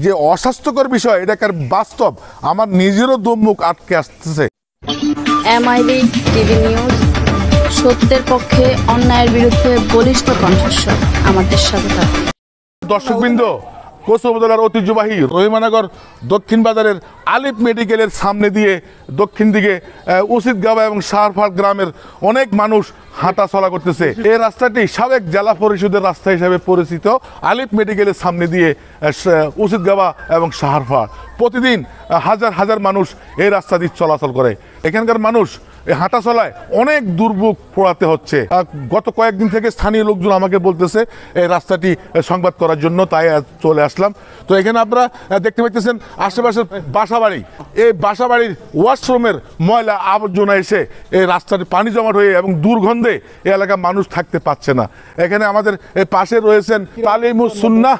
যে অস্বাস্থ্যকর বিষয় এটাকার বাস্তব আমার নিজেরও দমমুখ আটকে আসতেছে। এমআইবি টিভি নিউজ, সত্যের পক্ষে, অন্যায়ের বিরুদ্ধে বলিষ্ঠ কণ্ঠস্বর। আমাদের সাথে থাকুন। দর্শকবৃন্দ, কোচা উপজেলার ঐতিহ্যবাহী রহিমানগর দক্ষিণ বাজারের আলিফ মেডিকেলের সামনে দিয়ে দক্ষিণ দিকে উচিতগাবা এবং শাহরফাট গ্রামের অনেক মানুষ হাঁটা চলা করতেছে। এই রাস্তাটি সাবেক জেলা পরিষদের রাস্তা হিসেবে পরিচিত। আলিফ মেডিকেলের সামনে দিয়ে উচিতগাবা এবং শাহরফাট প্রতিদিন হাজার হাজার মানুষ এই রাস্তা দিয়ে চলাচল করে। এখানকার মানুষ এই হাঁটা চলায় অনেক দুর্ভোগ পোড়াতে হচ্ছে। গত কয়েকদিন থেকে স্থানীয় লোকজন আমাকে বলতেছে এই রাস্তাটি সংবাদ করার জন্য, তাই চলে আসলাম। তো এখানে আপনারা দেখতে পাচ্ছেন আশেপাশের বাসাবাড়ি, এই বাসাবাড়ির ওয়াশরুমের ময়লা আবর্জনা এসে এই রাস্তাটি পানি জমাট হয়ে এবং দুর্গন্ধে এই এলাকার মানুষ থাকতে পারছে না। এখানে আমাদের পাশে রয়েছেন তালিমুস সুন্নাহ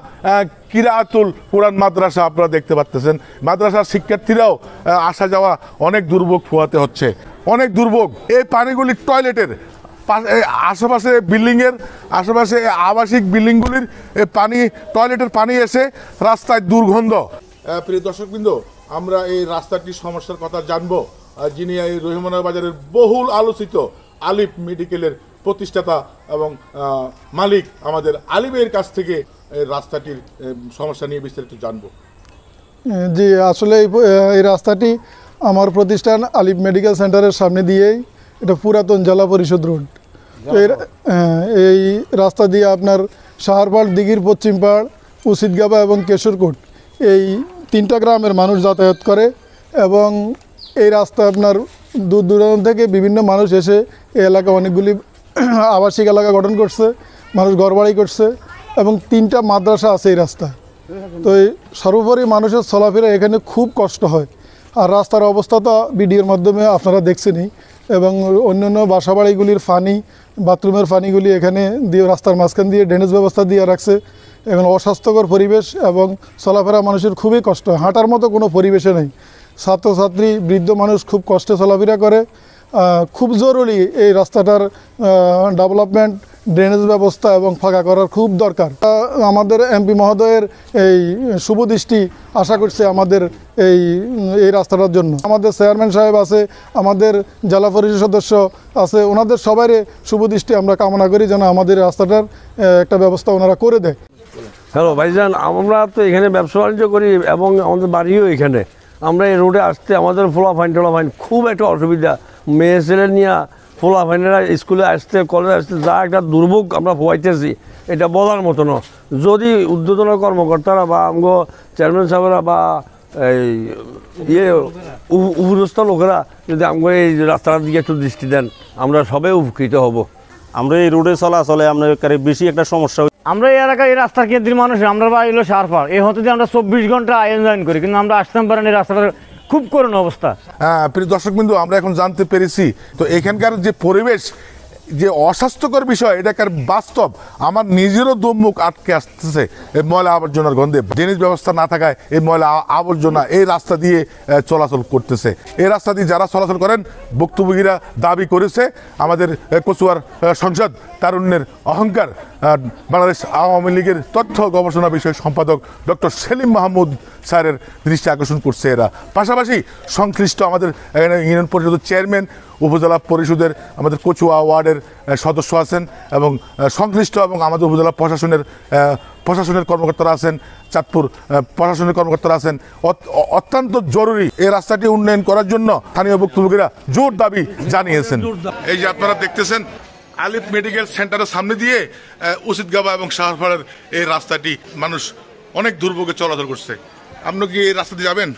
কিরাআতুল কোরআন মাদ্রাসা, আপনারা দেখতে পাচ্ছেন। মাদ্রাসার শিক্ষার্থীরাও আসা যাওয়া অনেক দুর্ভোগ পোহাতে হচ্ছে, অনেক দুর্ভোগ। এই পানিগুলি টয়লেটের আশেপাশে বিল্ডিংয়ের আশেপাশে আবাসিক বিল্ডিংগুলির পানি, টয়লেটের পানি এসে রাস্তায় দুর্গন্ধ। প্রিয় দর্শকবৃন্দ, আমরা এই রাস্তাটির সমস্যার কথা জানবো যিনি এই রহিমানগর বাজারের বহুল আলোচিত আলিফ মেডিকেলের প্রতিষ্ঠাতা এবং মালিক আমাদের আলিফের কাছ থেকে এই রাস্তাটির সমস্যা নিয়ে বিস্তারিত জানবো। জি, আসলে এই রাস্তাটি আমার প্রতিষ্ঠান আলিফ মেডিকেল সেন্টারের সামনে দিয়েই, এটা পুরাতন জেলা পরিষদ রোড। এই রাস্তা দিয়ে আপনার শাহরপাড়, দিঘির পশ্চিম পাড়, উচিতগাবা এবং কেশরকোট এই তিনটা গ্রামের মানুষ যাতায়াত করে এবং এই রাস্তা আপনার দূর দূরান্ত থেকে বিভিন্ন মানুষ এসে এই এলাকা অনেকগুলি আবাসিক এলাকা গঠন করছে, মানুষ ঘরবাড়ি করছে এবং তিনটা মাদ্রাসা আছে এই রাস্তায়। তো এই সর্বোপরি মানুষের চলাফেরা এখানে খুব কষ্ট হয়। আর রাস্তার অবস্থা তো ভিডিওর মাধ্যমে আপনারা দেখছেনই, এবং অন্যান্য বাসাবাড়িগুলির পানি, বাথরুমের পানিগুলি এখানে দিয়ে রাস্তার মাঝখান দিয়ে ড্রেনেজ ব্যবস্থা দিয়ে রাখছে। এখন অস্বাস্থ্যকর পরিবেশ এবং চলাফেরা মানুষের খুবই কষ্ট, হাঁটার মতো কোনো পরিবেশে নেই। ছাত্রছাত্রী, বৃদ্ধ মানুষ খুব কষ্টে চলাফেরা করে। খুব জরুরি এই রাস্তাটার ডেভেলপমেন্ট, ড্রেনেজ ব্যবস্থা এবং ফাঁকা করার খুব দরকার। আমাদের এমপি মহোদয়ের এই শুভ দৃষ্টি আশা করছে আমাদের এই রাস্তাটার জন্য। আমাদের চেয়ারম্যান সাহেব আছে, আমাদের জেলা পরিষদ সদস্য আছে, ওনাদের সবারই শুভ দৃষ্টি আমরা কামনা করি যেন আমাদের রাস্তাটার একটা ব্যবস্থা ওনারা করে দেয়। হ্যালো ভাইজান, আমরা তো এখানে ব্যবসা বাণিজ্য করি এবং আমাদের বাড়িও এখানে। আমরা এই রোডে আসতে আমাদের ফোলাফাইন খুব একটা অসুবিধা। মেয়ে ছেলে নিয়ে ফোলাফাইনেরা স্কুলে আসতে, কলেজে আসতে যা একটা দুর্ভোগ আমরা পোয়াইতেছি, এটা বলার মতো না। যদি ঊর্ধ্বতন কর্মকর্তারা বা আমগো চেয়ারম্যান সাহেবরা বা এই উপরস্থ লোকেরা যদি আমগো এই রাস্তার দিকে একটু দৃষ্টি দেন, আমরা সবাই উপকৃত হব। আমরা এই রোডে চলাচলে আমরা বেশি একটা সমস্যা। আমরা এই এলাকায় এই রাস্তার কেন্দ্রীয় মানুষ, আমরা বাড়ি হলো শাহরপাড়। এই হতে আমরা 24 ঘন্টা আয়োজন করি, কিন্তু আমরা আসতাম পারেন এই রাস্তাটার খুব করুণ অবস্থা। হ্যাঁ প্রিয় দর্শকবৃন্দ, আমরা এখন জানতে পেরেছি তো এখানকার যে পরিবেশ, যে অস্বাস্থ্যকর বিষয় এটাকার বাস্তব আমার নিজেরও দমমুখ আটকে আসতেছে এই ময়লা আবর্জনার গন্ধে। ড্রেনেজ ব্যবস্থা না থাকায় এই ময়লা আবর্জনা এই রাস্তা দিয়ে চলাচল করতেছে। এই রাস্তা দিয়ে যারা চলাচল করেন, ভুক্তভোগীরা দাবি করেছে আমাদের কচুয়ার সংসদ তারুণ্যের অহংকার বাংলাদেশ আওয়ামী লীগের তথ্য গবেষণা বিষয়ক সম্পাদক ডক্টর সেলিম মাহমুদ স্যারের দৃষ্টি আকর্ষণ করছে এরা। পাশাপাশি সংশ্লিষ্ট আমাদের এখানে ইউনিয়ন পরিষদের চেয়ারম্যান, উপজেলা পরিষদের আমাদের কচুয়া ওয়ার্ডের সদস্য আছেন এবং সংশ্লিষ্ট এবং আমাদের উপজেলা প্রশাসনের কর্মকর্তারা আছেন, চাঁদপুর প্রশাসনের কর্মকর্তারা আছেন। অত্যন্ত জরুরি এই রাস্তাটি উন্নয়ন করার জন্য স্থানীয় ভুক্তভোগীরা জোর দাবি জানিয়েছেন। এই যে আপনারা দেখতেছেন আলিফ মেডিকেল সেন্টারের সামনে দিয়ে উচিতগাবা এবং শাহরপাড়ের এই রাস্তাটি মানুষ অনেক দুর্ভোগে চলাচল করছে। আপনি কি এই রাস্তা দিয়ে যাবেন?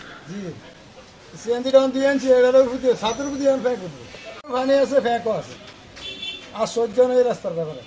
আছে, ফ্যাঁকও আছে, আর সহ্য নেই রাস্তার ব্যাপারে।